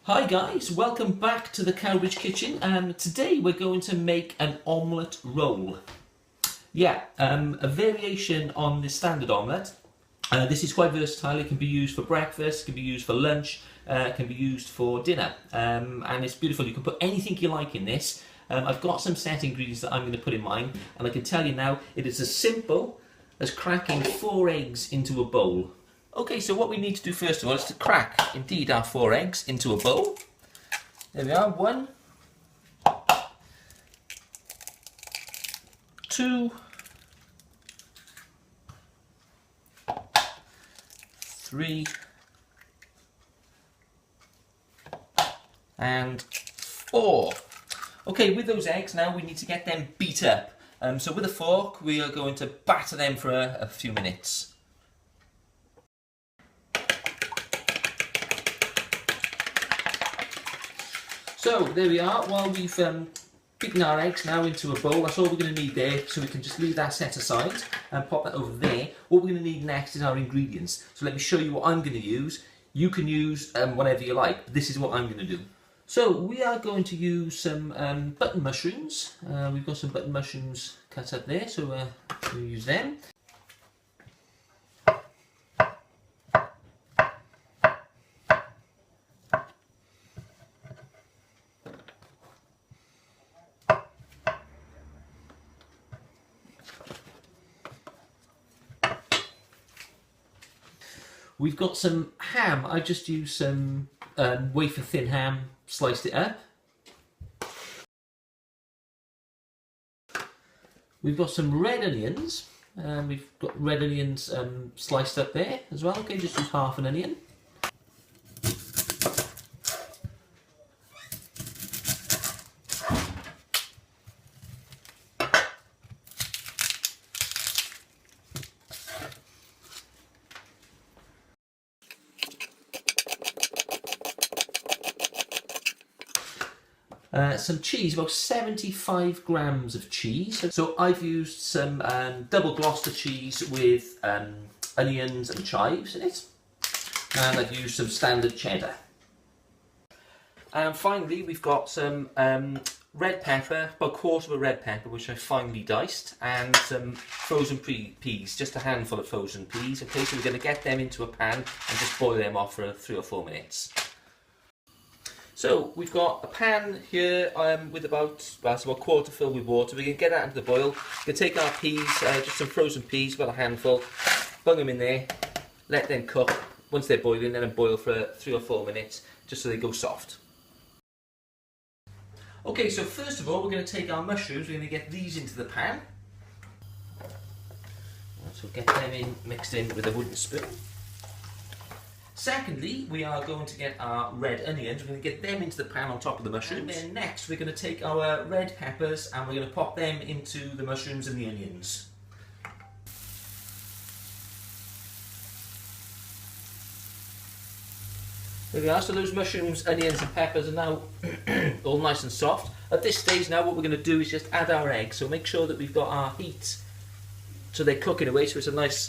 Hi guys, welcome back to the Cowbridge kitchen. Today we're going to make an omelette roll. A variation on the standard omelette. This is quite versatile. It can be used for breakfast, it can be used for lunch, it can be used for dinner. And it's beautiful. You can put anything you like in this. I've got some set ingredients that I'm going to put in mine, and I can tell you now, it is as simple as cracking 4 eggs into a bowl. Okay, so what we need to do first of all is to crack, indeed, our 4 eggs into a bowl. There we are, 1, 2, 3, and 4. Okay, with those eggs now we need to get them beat up. So with a fork we are going to batter them for a few minutes. So there we are. While we've beaten our eggs now into a bowl, that's all we're going to need there, so we can just leave that set aside and pop that over there. What we're going to need next is our ingredients. So let me show you what I'm going to use. You can use whatever you like, but this is what I'm going to do. So we are going to use some button mushrooms. We've got some button mushrooms cut up there, so we'll use them. We've got some ham. I just used some wafer thin ham, sliced it up. We've got some red onions. We've got red onions sliced up there as well. Okay, just use half an onion. Some cheese, about 75 grams of cheese. So I've used some double Gloucester cheese with onions and chives in it. And I've used some standard cheddar. And finally we've got some red pepper, about 1/4 of a red pepper, which I finely diced, and some frozen peas, just a handful of frozen peas. Okay, so we're going to get them into a pan and just boil them off for 3 or 4 minutes. So we've got a pan here with about 1/4 filled with water. We're going to get that into the boil. We're going to take our peas, just some frozen peas, about a handful, bung them in there, let them cook. Once they're boiling, let them boil for 3 or 4 minutes, just so they go soft. Okay, so first of all we're going to take our mushrooms, we're going to get these into the pan. So get them in, mixed in with a wooden spoon. Secondly, we are going to get our red onions. We're going to get them into the pan on top of the mushrooms. And then next, we're going to take our red peppers and we're going to pop them into the mushrooms and the onions. There we are. So those mushrooms, onions and peppers are now all nice and soft. At this stage now, what we're going to do is just add our eggs. So make sure that we've got our heat so they're cooking away, so it's a nice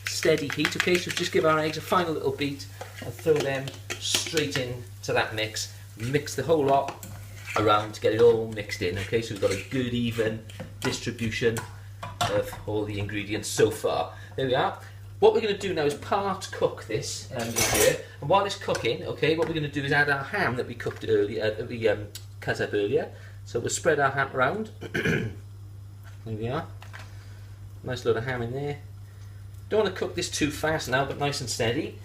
steady heat. Okay, so just give our eggs a final little beat and throw them straight into that mix. Mix the whole lot around to get it all mixed in. Okay, so we've got a good even distribution of all the ingredients so far. There we are. What we're going to do now is part cook this here, and while it's cooking, okay, what we're going to do is add our ham that we cooked earlier, that we cut up earlier. So we'll spread our ham around. There we are. Nice load of ham in there. Don't want to cook this too fast now, but nice and steady.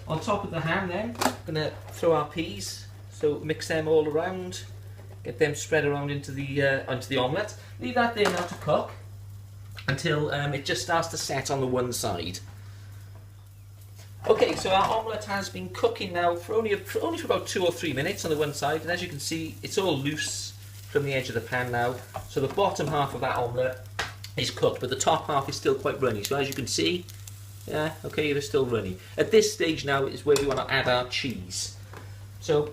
On top of the ham then, I'm going to throw our peas, so mix them all around, get them spread around into the omelette. Leave that there now to cook until it just starts to set on the one side. Okay, so our omelette has been cooking now for only for about 2 or 3 minutes on the one side, and as you can see, it's all loose from the edge of the pan now. So the bottom half of that omelette is cooked, but the top half is still quite runny. So as you can see, yeah, okay, it is still runny. At this stage now is where we want to add our cheese. So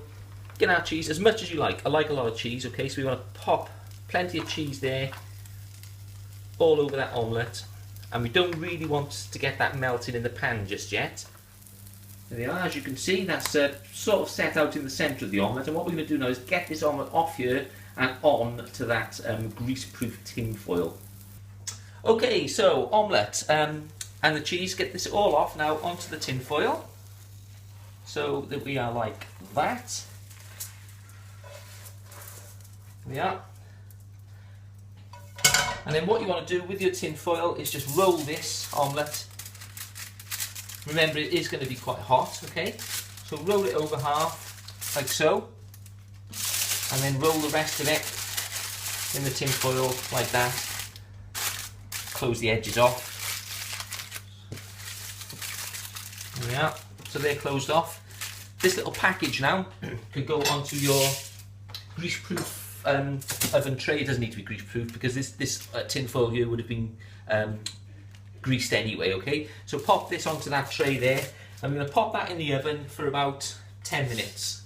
get our cheese as much as you like. I like a lot of cheese, okay, so we want to pop plenty of cheese there all over that omelette, and we don't really want to get that melted in the pan just yet. There we are. As you can see, that's sort of set out in the centre of the omelette, and what we're going to do now is get this omelette off here and on to that grease-proof tin foil. Okay, so omelette and the cheese, get this all off now onto the tin foil, so that we are like that. There we are. And then what you want to do with your tin foil is just roll this omelette. Remember, it is going to be quite hot, okay? So roll it over half, like so. And then roll the rest of it in the tin foil, like that. Close the edges off. There we are. So they're closed off. This little package now could go onto your grease-proof oven tray. It doesn't need to be grease-proof because this tin foil here would have been greased anyway, okay? So pop this onto that tray there. I'm going to pop that in the oven for about 10 minutes.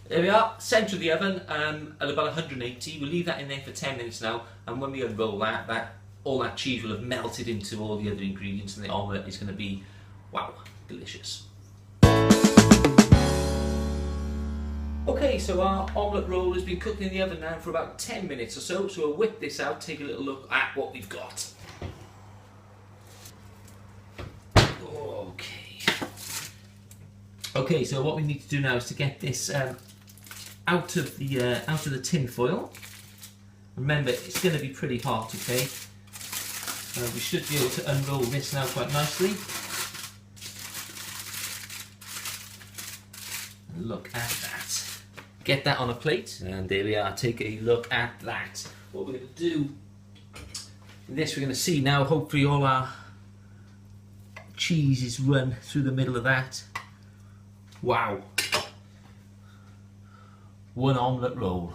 There we are, centre of the oven at about 180. We'll leave that in there for 10 minutes now, and when we unroll that, all that cheese will have melted into all the other ingredients, and the omelette is going to be, wow, delicious. Okay, so our omelette roll has been cooked in the oven now for about 10 minutes or so, so we'll whip this out, take a little look at what we've got. Okay, so what we need to do now is to get this out of the tin foil. Remember, it's going to be pretty hot, okay? We should be able to unroll this now quite nicely. Look at that. Get that on a plate, and there we are. Take a look at that. What we're going to do in this, we're going to see now, hopefully all our cheese is run through the middle of that. Wow. One omelette roll.